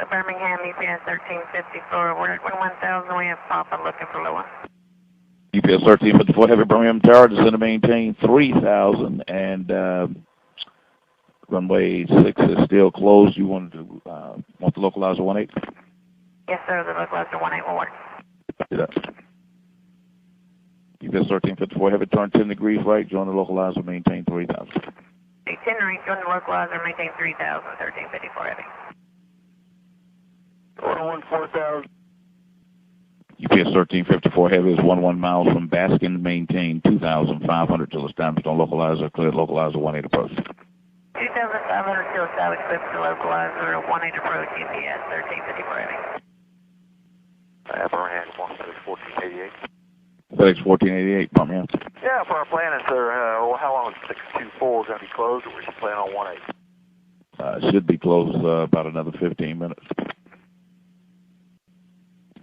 Birmingham, UPS 1354, we're at 21,000, we have Papa looking for Louisville. UPS 1354 Heavy Birmingham Tower, descend to maintain 3,000, and runway 6 is still closed. You want the localizer 18? Yes, sir, the localizer 18 will work. UPS 1354 Heavy, turn 10 degrees right, join the localizer, maintain 3,000. 10 right, join the localizer, maintain 3,000, 1354 Heavy. Order 14,000. UPS 1354 Heavy is 11 miles from Baskin, maintain 2,500 till established on localizer, cleared localizer 18 approach. 2,500 till established, cleared to localizer 18 approach, UPS 1354 Heavy. Birmingham 1488. FedEx 1488, Birmingham. Yeah, for our planning, sir, how long is 624 going to be closed, or we should plan on 18? Should be closed about another 15 minutes.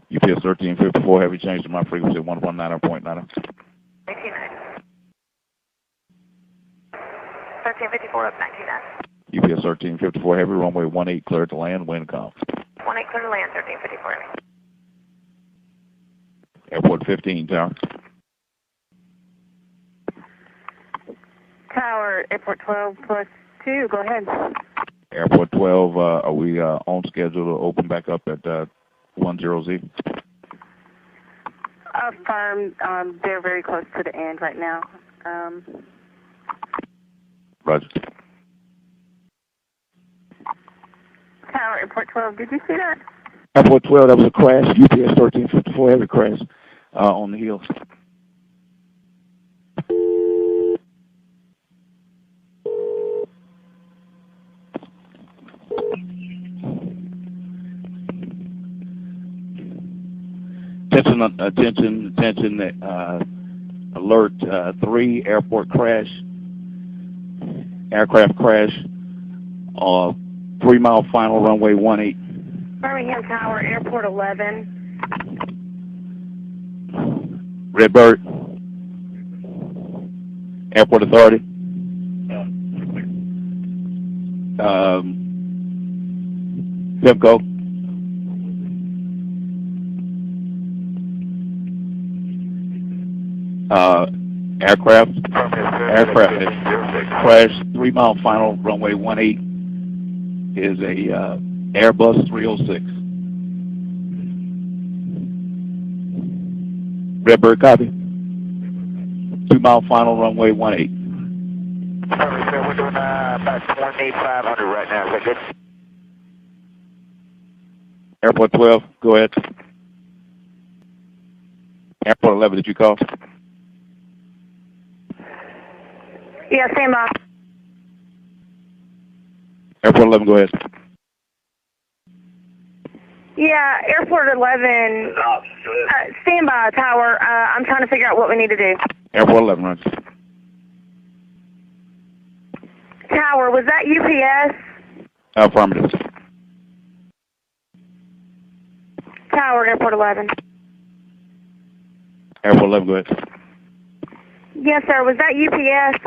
UPS 1354 Heavy, change to my frequency 119.9. 1354 up 99. UPS 1354 Heavy, runway 18 cleared to land, wind calm. 18 clear to land, 1354 Heavy. Airport 15, Tower. Tower, Airport 12 plus 2, go ahead. Airport 12, are we on schedule to open back up at 10Z? Affirm, they're very close to the end right now. Roger. Tower, Airport 12, did you see that? Airport 12, that was a crash. UPS 1354 Heavy crash on the hills. Attention, alert 3, airport crash, aircraft crash, 3 mile final, runway 18. Birmingham Tower, Airport 11. Redbird, Airport Authority. PIMCO. Aircraft crash, 3 mile final, runway 18 is a Airbus 306. Redbird copy. 2 mile final, runway 18. Perfect, sir. We're doing about 28,500 right now. Is that good? Airport 12, go ahead. Airport 11, did you call? Yeah, stand by. Airport 11, go ahead. Yeah, Airport 11. Stand by, Tower. I'm trying to figure out what we need to do. Airport 11, right. Tower, was that UPS? Affirmative. Tower, Airport 11. Airport 11, go ahead. Yes, sir. Was that UPS?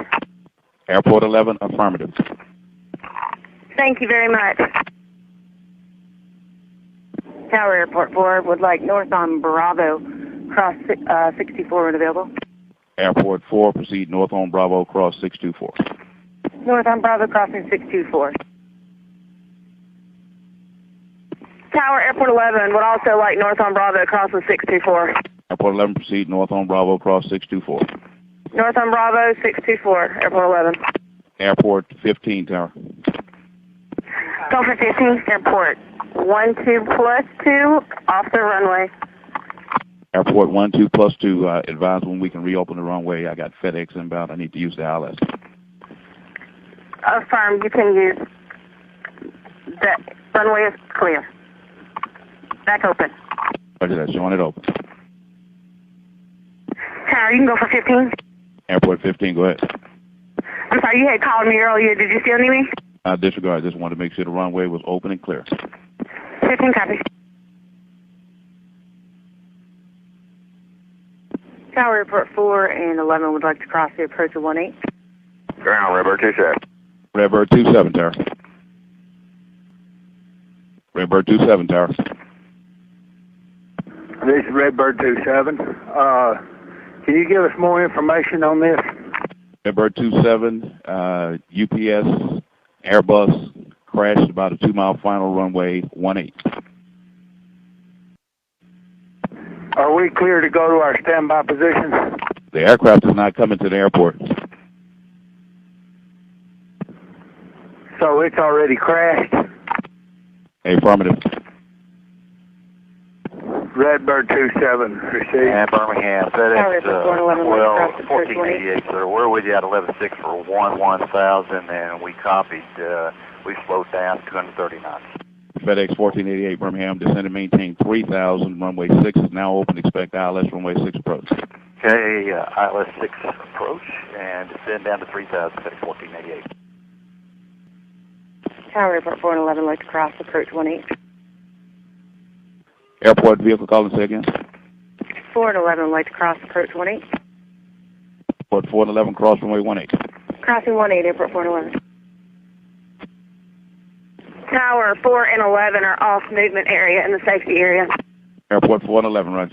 Airport 11, affirmative. Thank you very much. Tower, Airport 4 would like north on Bravo, cross 64 when available. Airport 4, proceed north on Bravo, cross 624. North on Bravo, crossing 624. Tower, Airport 11 would also like north on Bravo, crossing 624. Airport 11, proceed north on Bravo, cross 624. North on Bravo, 624, Airport 11. Airport 15, Tower. Go for 15, Airport 12 plus 2, off the runway. Airport 12 plus 2, advise when we can reopen the runway. I got FedEx inbound. I need to use the ILS. Affirm, you can use. The runway is clear. Back open. Roger that, showing it open. Tower, you can go for 15. Airport 15, go ahead. I'm sorry, you had called me earlier. Did you still need me? Disregard. Just wanted to make sure the runway was open and clear. 15 copy. Tower, Airport 4 and 11 would like to cross the approach of 18. Ground, Redbird 27. Redbird 27, Tower. Redbird 27, Tower. This is Redbird 27. Can you give us more information on this? Redbird 27, UPS Airbus crashed about a 2-mile final runway 18. Are we clear to go to our standby positions? The aircraft is not coming to the airport. So it's already crashed? Affirmative. Redbird 27, received. And Birmingham, FedEx 1488, sir. We're with you at 11.6 for 11,000, and we copied. We slowed down 230 knots. FedEx 1488, Birmingham, descend and maintain 3,000. Runway 6 is now open. Expect ILS runway 6 approach. Okay, ILS 6 approach, and descend down to 3,000, FedEx 1488. Tower Airport 411, like to cross, approach 18. Airport vehicle calling, say again. 411, like to cross, approach 18. Airport 411, cross runway 18. Crossing 18, Airport 411. Tower 4 and 11 are off movement area in the safety area. Airport 411, right.